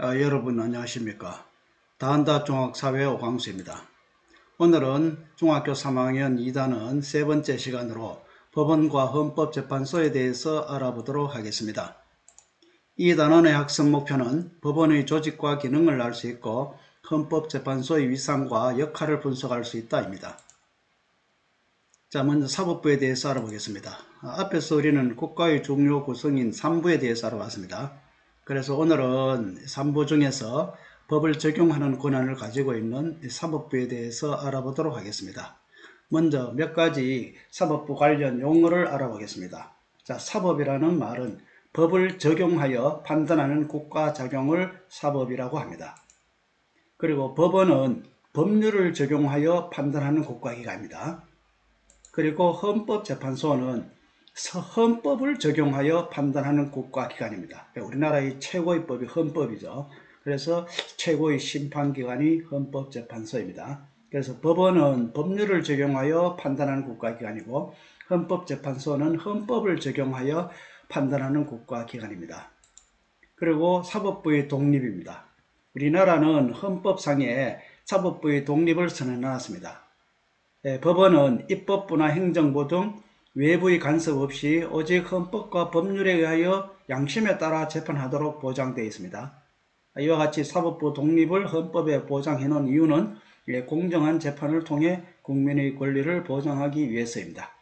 여러분 안녕하십니까. 다한다 종합사회 오광수입니다. 오늘은 중학교 3학년 2단원 세 번째 시간으로 법원과 헌법재판소에 대해서 알아보도록 하겠습니다. 이 단원의 학습 목표는 법원의 조직과 기능을 알 수 있고 헌법재판소의 위상과 역할을 분석할 수 있다입니다. 자, 먼저 사법부에 대해서 알아보겠습니다. 앞에서 우리는 국가의 중요 구성인 3부에 대해서 알아봤습니다. 그래서 오늘은 3부 중에서 법을 적용하는 권한을 가지고 있는 사법부에 대해서 알아보도록 하겠습니다. 먼저 몇 가지 사법부 관련 용어를 알아보겠습니다. 자, 사법이라는 말은 법을 적용하여 판단하는 국가작용을 사법이라고 합니다. 그리고 법원은 법률을 적용하여 판단하는 국가기관입니다. 그리고 헌법재판소는 헌법을 적용하여 판단하는 국가기관입니다. 우리나라의 최고의 법이 헌법이죠. 그래서 최고의 심판기관이 헌법재판소입니다. 그래서 법원은 법률을 적용하여 판단하는 국가기관이고 헌법재판소는 헌법을 적용하여 판단하는 국가기관입니다. 그리고 사법부의 독립입니다. 우리나라는 헌법상에 사법부의 독립을 선언해놨습니다. 법원은 입법부나 행정부 등 외부의 간섭 없이 오직 헌법과 법률에 의하여 양심에 따라 재판하도록 보장되어 있습니다. 이와 같이 사법부 독립을 헌법에 보장해 놓은 이유는 공정한 재판을 통해 국민의 권리를 보장하기 위해서입니다.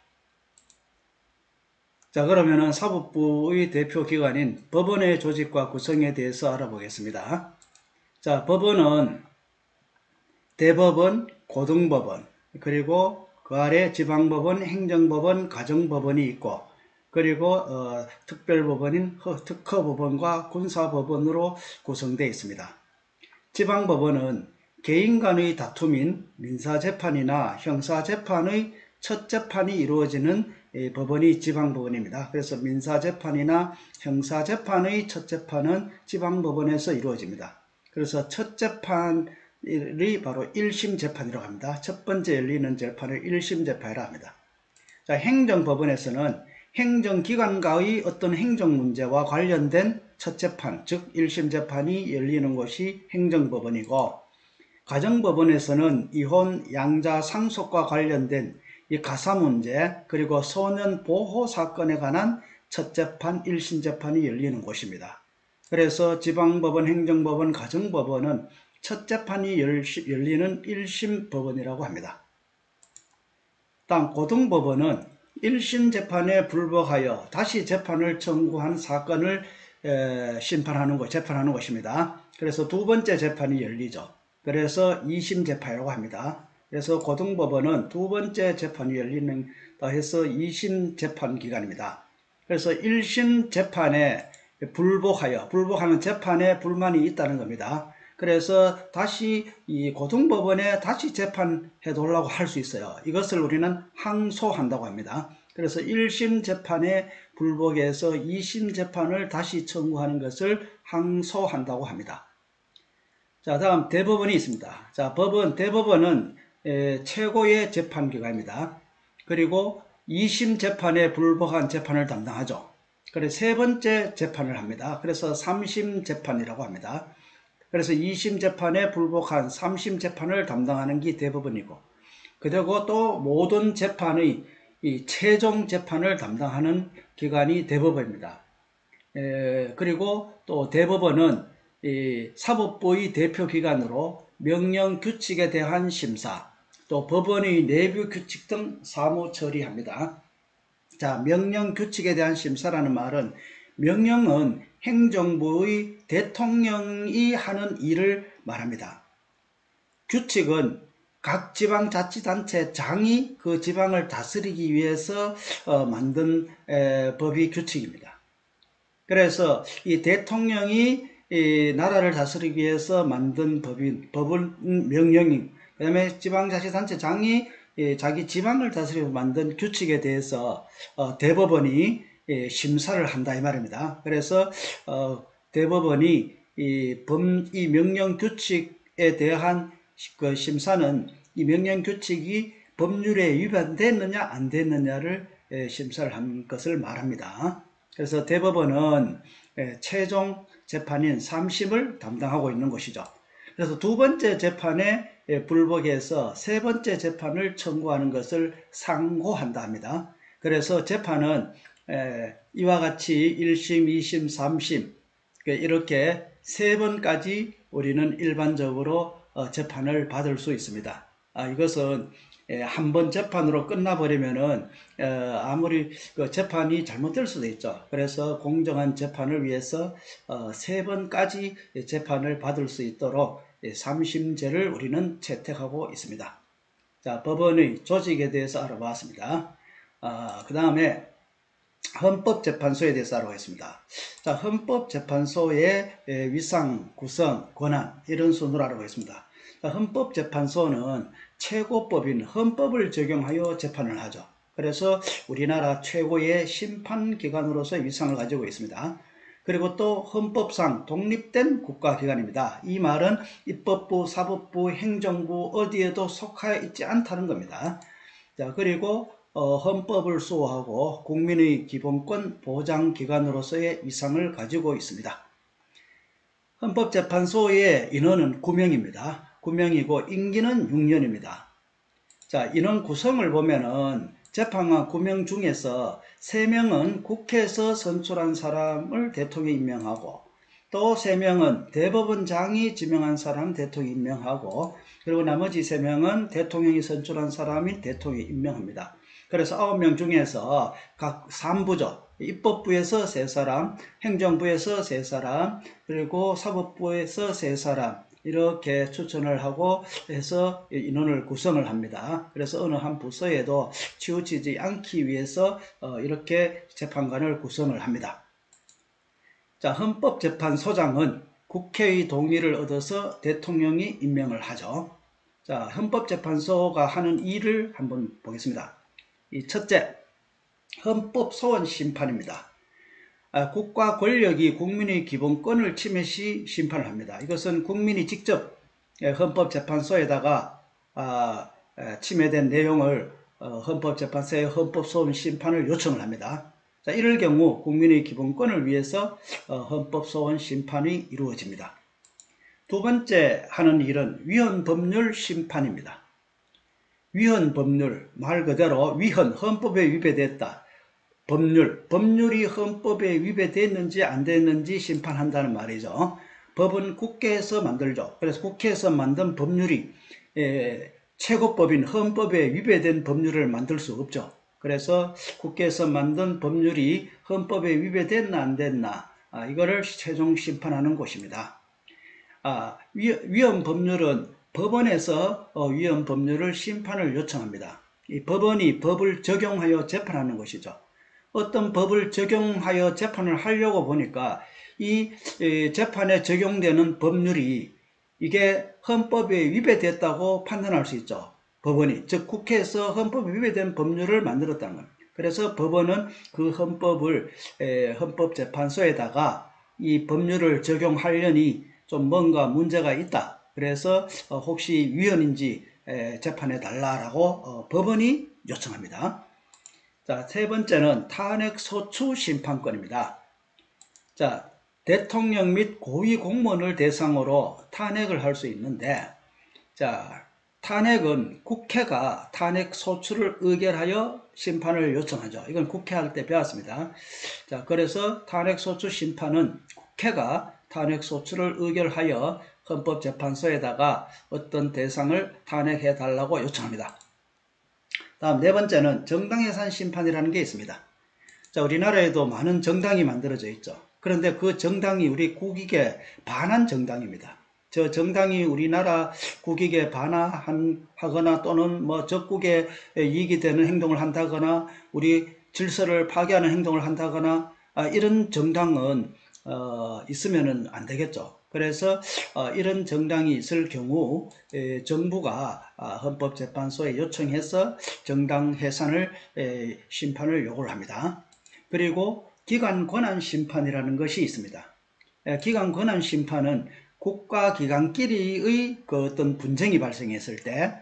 자, 그러면은 사법부의 대표 기관인 법원의 조직과 구성에 대해서 알아보겠습니다. 자, 법원은 대법원, 고등법원, 그리고 그 아래 지방법원, 행정법원, 가정법원이 있고, 그리고 특별법원인 특허법원과 군사법원으로 구성되어 있습니다. 지방법원은 개인 간의 다툼인 민사재판이나 형사재판의 첫 재판이 이루어지는 법원이 지방법원입니다. 그래서 민사재판이나 형사재판의 첫 재판은 지방법원에서 이루어집니다. 그래서 첫 재판이 바로 1심 재판이라고 합니다. 첫 번째 열리는 재판을 1심 재판이라고 합니다. 자, 행정법원에서는 행정기관과의 어떤 행정문제와 관련된 첫 재판, 즉 1심 재판이 열리는 곳이 행정법원이고, 가정법원에서는 이혼, 양자, 상속과 관련된 이 가사문제, 그리고 소년 보호 사건에 관한 첫 재판, 1심 재판이 열리는 곳입니다. 그래서 지방법원, 행정법원, 가정법원은 첫 재판이 열리는 1심 법원이라고 합니다. 다음 고등법원은 1심 재판에 불복하여 다시 재판을 청구한 사건을 재판하는 것입니다. 그래서 두 번째 재판이 열리죠. 그래서 2심 재판이라고 합니다. 그래서 고등법원은 두 번째 재판이 열린다 해서 2심 재판 기관입니다. 그래서 1심 재판에 불복하는 재판에 불만이 있다는 겁니다. 그래서 다시 이 고등법원에 다시 재판해 달라고 할 수 있어요. 이것을 우리는 항소한다고 합니다. 그래서 1심 재판에 불복해서 2심 재판을 다시 청구하는 것을 항소한다고 합니다. 자, 다음 대법원이 있습니다. 자, 대법원은 최고의 재판기관입니다. 그리고 2심 재판에 불복한 재판을 담당하죠. 그래서 세 번째 재판을 합니다. 그래서 3심 재판이라고 합니다. 그래서 2심 재판에 불복한 3심 재판을 담당하는 게 대법원이고, 그리고 또 모든 재판의 이 최종 재판을 담당하는 기관이 대법원입니다. 그리고 또 대법원은 이 사법부의 대표 기관으로 명령 규칙에 대한 심사, 또 법원의 내부 규칙 등 사무 처리합니다. 자, 명령 규칙에 대한 심사라는 말은, 명령은 행정부의 대통령이 하는 일을 말합니다. 규칙은 각 지방자치단체장이 그 지방을 다스리기 위해서 만든 법이 규칙입니다. 그래서 이 대통령이 이 나라를 다스리기 위해서 만든 법은 명령이, 그 다음에 지방자치단체장이 자기 지방을 다스리고 만든 규칙에 대해서 대법원이 심사를 한다 이 말입니다. 그래서 대법원이 이 명령 규칙에 대한 그 심사는 이 명령 규칙이 법률에 위반됐느냐 안 됐느냐를 심사를 한 것을 말합니다. 그래서 대법원은 최종 재판인 3심을 담당하고 있는 것이죠. 그래서 두 번째 재판에 불복해서 세 번째 재판을 청구하는 것을 상고한다 합니다. 그래서 재판은 이와 같이 1심, 2심, 3심 이렇게 세 번까지 우리는 일반적으로 재판을 받을 수 있습니다. 이것은 한 번 재판으로 끝나버리면은 아무리 그 재판이 잘못될 수도 있죠. 그래서 공정한 재판을 위해서 세 번까지 재판을 받을 수 있도록 3심제를 우리는 채택하고 있습니다. 자, 법원의 조직에 대해서 알아봤습니다. 그 다음에 헌법재판소에 대해서 알아보겠습니다. 자, 헌법재판소의 위상, 구성, 권한 이런 순으로 알아보겠습니다. 자, 헌법재판소는 최고법인 헌법을 적용하여 재판을 하죠. 그래서 우리나라 최고의 심판기관으로서의 위상을 가지고 있습니다. 그리고 또 헌법상 독립된 국가기관입니다. 이 말은 입법부, 사법부, 행정부 어디에도 속하여 있지 않다는 겁니다. 자, 그리고 헌법을 수호하고 국민의 기본권 보장기관으로서의 위상을 가지고 있습니다. 헌법재판소의 인원은 9명입니다. 9명이고 임기는 6년입니다. 자, 인원 구성을 보면은 재판관 9명 중에서 3명은 국회에서 선출한 사람을 대통령이 임명하고 또 3명은 대법원장이 지명한 사람 대통령이 임명하고 그리고 나머지 3명은 대통령이 선출한 사람이 대통령이 임명합니다. 그래서 9명 중에서 각 3부죠. 입법부에서 3사람, 행정부에서 3사람, 그리고 사법부에서 3사람 이렇게 추천을 하고 해서 인원을 구성을 합니다. 그래서 어느 한 부서에도 치우치지 않기 위해서 이렇게 재판관을 구성을 합니다. 자, 헌법재판소장은 국회의 동의를 얻어서 대통령이 임명을 하죠. 자, 헌법재판소가 하는 일을 한번 보겠습니다. 첫째, 헌법소원 심판입니다. 국가 권력이 국민의 기본권을 침해 시 심판을 합니다. 이것은 국민이 직접 헌법재판소에다가 침해된 내용을 헌법재판소의 헌법소원 심판을 요청을 합니다. 자, 이럴 경우 국민의 기본권을 위해서 헌법소원 심판이 이루어집니다. 두 번째 하는 일은 위헌법률 심판입니다. 위헌법률, 말 그대로 위헌, 헌법에 위배됐다. 법률이 헌법에 위배됐는지 안 됐는지 심판한다는 말이죠. 법은 국회에서 만들죠. 그래서 국회에서 만든 법률이 최고법인 헌법에 위배된 법률을 만들 수 없죠. 그래서 국회에서 만든 법률이 헌법에 위배됐나 안 됐나 이거를 최종 심판하는 곳입니다. 위헌 법률은 법원에서 위헌 법률을 심판을 요청합니다. 이 법원이 법을 적용하여 재판하는 것이죠. 어떤 법을 적용하여 재판을 하려고 보니까 이 재판에 적용되는 법률이 이게 헌법에 위배됐다고 판단할 수 있죠. 법원이, 즉 국회에서 헌법에 위배된 법률을 만들었다는 겁니다. 그래서 법원은 그 헌법을 헌법재판소에다가 이 법률을 적용하려니 좀 뭔가 문제가 있다. 그래서 혹시 위헌인지 재판해 달라라고 법원이 요청합니다. 자, 세 번째는 탄핵소추 심판권입니다. 자, 대통령 및 고위공무원을 대상으로 탄핵을 할 수 있는데, 자, 탄핵은 국회가 탄핵소추를 의결하여 심판을 요청하죠. 이건 국회 할 때 배웠습니다. 자, 그래서 탄핵소추 심판은 국회가 탄핵소추를 의결하여 헌법재판소에다가 어떤 대상을 탄핵해 달라고 요청합니다. 다음 네 번째는 정당해산 심판이라는 게 있습니다. 자, 우리나라에도 많은 정당이 만들어져 있죠. 그런데 그 정당이 우리 국익에 반한 정당입니다. 저 정당이 우리나라 국익에 반하거나 또는 뭐 적국에 이익이 되는 행동을 한다거나 우리 질서를 파괴하는 행동을 한다거나 이런 정당은 있으면은 안 되겠죠. 그래서 이런 정당이 있을 경우 정부가 헌법재판소에 요청해서 정당 해산을 심판을 요구를 합니다. 그리고 기관 권한 심판이라는 것이 있습니다. 기관 권한 심판은 국가기관끼리의 그 어떤 분쟁이 발생했을 때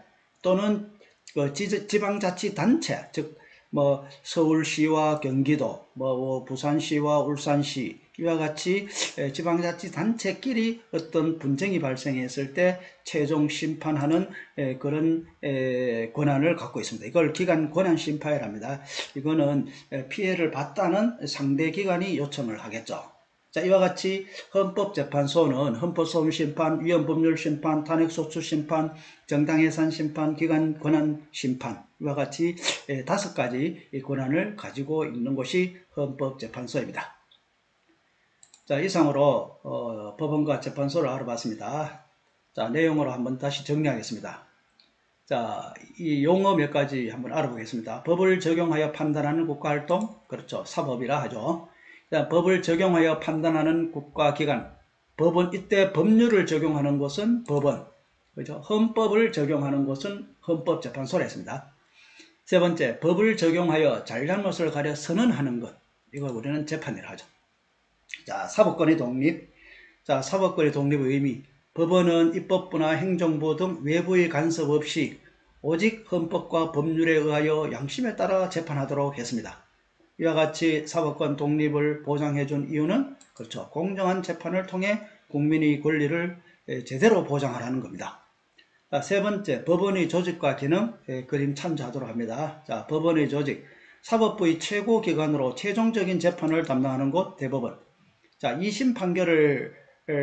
또는 그 지방자치단체 즉 뭐 서울시와 경기도, 뭐 부산시와 울산시 이와 같이 지방자치단체끼리 어떤 분쟁이 발생했을 때 최종 심판하는 그런 권한을 갖고 있습니다. 이걸 기관 권한 심파회랍니다. 이거는 피해를 봤다는 상대 기관이 요청을 하겠죠. 자, 이와 같이 헌법재판소는 헌법소원심판, 위헌법률심판, 탄핵소추심판, 정당해산심판, 기관 권한 심판 이와 같이 5가지 권한을 가지고 있는 곳이 헌법재판소입니다. 자, 이상으로 법원과 재판소를 알아봤습니다. 자, 내용으로 한번 다시 정리하겠습니다. 자, 이 용어 몇 가지 한번 알아보겠습니다. 법을 적용하여 판단하는 국가활동, 그렇죠. 사법이라 하죠. 자, 법을 적용하여 판단하는 국가기관, 법원, 이때 법률을 적용하는 것은 법원, 그렇죠. 헌법을 적용하는 것은 헌법재판소라 했습니다. 세 번째, 법을 적용하여 잘잘못을 가려 선언하는 것, 이걸 우리는 재판이라 하죠. 자, 사법권의 독립. 자, 사법권의 독립의 의미. 법원은 입법부나 행정부 등 외부의 간섭 없이 오직 헌법과 법률에 의하여 양심에 따라 재판하도록 했습니다. 이와 같이 사법권 독립을 보장해준 이유는 그렇죠. 공정한 재판을 통해 국민의 권리를 제대로 보장하라는 겁니다. 자, 세 번째, 법원의 조직과 기능 그림 참조하도록 합니다. 자, 법원의 조직. 사법부의 최고 기관으로 최종적인 재판을 담당하는 곳 대법원. 자, 2심 판결을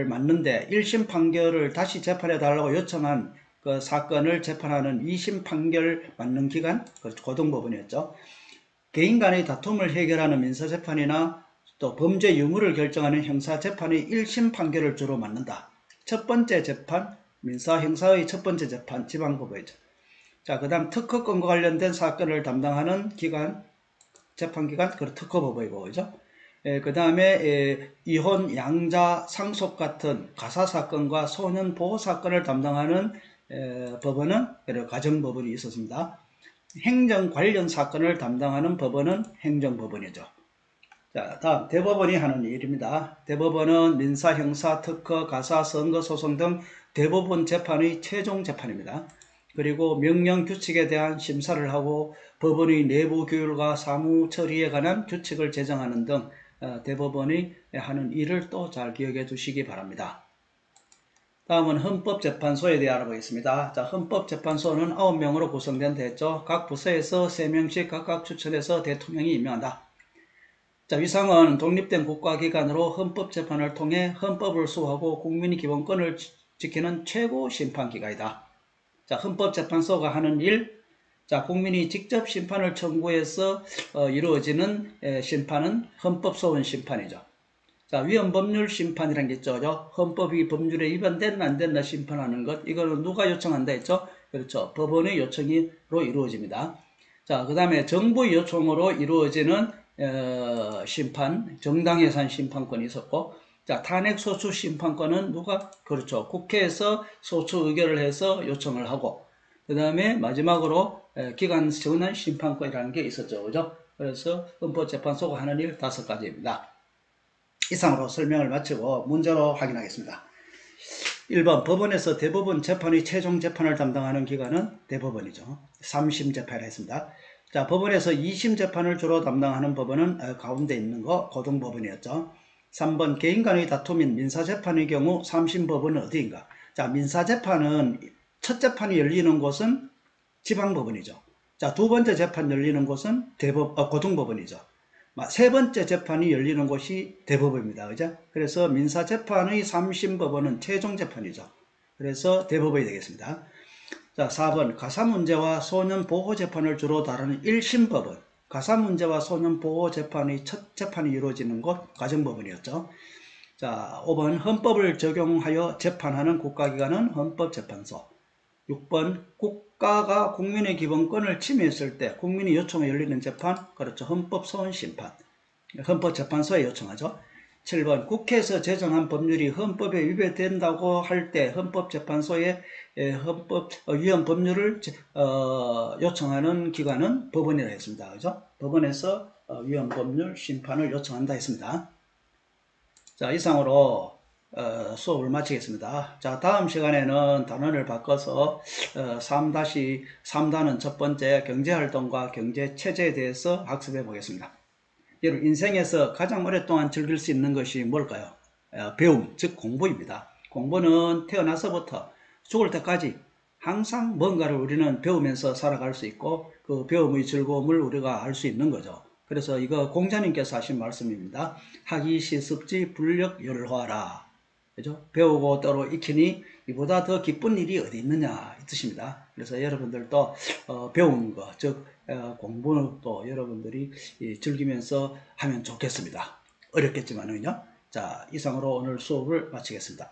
맞는데 1심 판결을 다시 재판해 달라고 요청한 그 사건을 재판하는 2심 판결 맞는 기관, 고등법원이었죠. 개인 간의 다툼을 해결하는 민사재판이나 또 범죄 유무를 결정하는 형사재판의 1심 판결을 주로 맡는다. 첫 번째 재판, 민사 형사의 첫 번째 재판, 지방법원이죠. 자, 그 다음 특허권과 관련된 사건을 담당하는 기관, 재판기관, 그 특허법원이고, 그죠? 그 다음에 이혼, 양자, 상속 같은 가사사건과 소년보호사건을 담당하는 법원은 가정법원이 있었습니다. 행정 관련 사건을 담당하는 법원은 행정법원이죠. 자, 다음 대법원이 하는 일입니다. 대법원은 민사, 형사, 특허, 가사, 선거, 소송 등 대법원 재판의 최종 재판입니다. 그리고 명령 규칙에 대한 심사를 하고 법원의 내부 규율과 사무 처리에 관한 규칙을 제정하는 등 대법원이 하는 일을 또 잘 기억해 두시기 바랍니다. 다음은 헌법재판소에 대해 알아보겠습니다. 자, 헌법재판소는 9명으로 구성된다 했죠. 각 부서에서 3명씩 각각 추천해서 대통령이 임명한다. 자, 위상은 독립된 국가기관으로 헌법재판을 통해 헌법을 수호하고 국민의 기본권을 지키는 최고 심판기관이다. 자, 헌법재판소가 하는 일, 자, 국민이 직접 심판을 청구해서 이루어지는 심판은 헌법소원 심판이죠. 자, 위헌법률 심판이라는 게 있죠. 헌법이 법률에 위반됐나 안 됐나 심판하는 것. 이거는 누가 요청한다 했죠? 그렇죠. 법원의 요청으로 이루어집니다. 자, 그 다음에 정부의 요청으로 이루어지는 심판, 정당해산 심판권이 있었고, 자, 탄핵소추 심판권은 누가? 그렇죠. 국회에서 소추 의결을 해서 요청을 하고, 그 다음에 마지막으로 기관 전환 심판권이라는 게 있었죠. 그죠? 그래서 헌법재판소가 하는 일 5가지입니다. 이상으로 설명을 마치고 문제로 확인하겠습니다. 1번, 법원에서 대법원 재판의 최종 재판을 담당하는 기관은 대법원이죠. 3심 재판을 했습니다. 자, 법원에서 2심 재판을 주로 담당하는 법원은 가운데 있는 거 고등법원이었죠. 3번, 개인 간의 다툼인 민사재판의 경우 3심 법원은 어디인가? 자, 민사재판은 첫 재판이 열리는 곳은 지방법원이죠. 자, 두 번째 재판 열리는 곳은 고등법원이죠. 세 번째 재판이 열리는 곳이 대법원입니다. 그죠? 그래서 민사재판의 3심 법원은 최종 재판이죠. 그래서 대법원이 되겠습니다. 자, 4번, 가사문제와 소년보호재판을 주로 다루는 1심 법원. 가사문제와 소년보호재판의 첫 재판이 이루어지는 곳 가정법원이었죠. 자, 5번, 헌법을 적용하여 재판하는 국가기관은 헌법재판소. 6번, 국가가 국민의 기본권을 침해했을 때 국민이 요청에 열리는 재판, 그렇죠. 헌법소원심판, 헌법재판소에 요청하죠. 7번, 국회에서 제정한 법률이 헌법에 위배된다고 할 때 헌법재판소에 위헌 법률을 요청하는 기관은 법원이라 했습니다. 그죠? 법원에서 위헌 법률 심판을 요청한다 했습니다. 자, 이상으로 수업을 마치겠습니다. 자, 다음 시간에는 단원을 바꿔서 3-3단은 첫 번째 경제활동과 경제체제에 대해서 학습해 보겠습니다. 여러분 인생에서 가장 오랫동안 즐길 수 있는 것이 뭘까요? 배움, 즉 공부입니다. 공부는 태어나서부터 죽을 때까지 항상 뭔가를 우리는 배우면서 살아갈 수 있고 그 배움의 즐거움을 우리가 알 수 있는 거죠. 그래서 이거 공자님께서 하신 말씀입니다. 하기 시습지 불력열화라. 그죠? 배우고 때로 익히니 이보다 더 기쁜 일이 어디 있느냐 이 뜻입니다. 그래서 여러분들도 배우는 거, 즉 공부는 또 여러분들이 즐기면서 하면 좋겠습니다. 어렵겠지만은요. 자, 이상으로 오늘 수업을 마치겠습니다.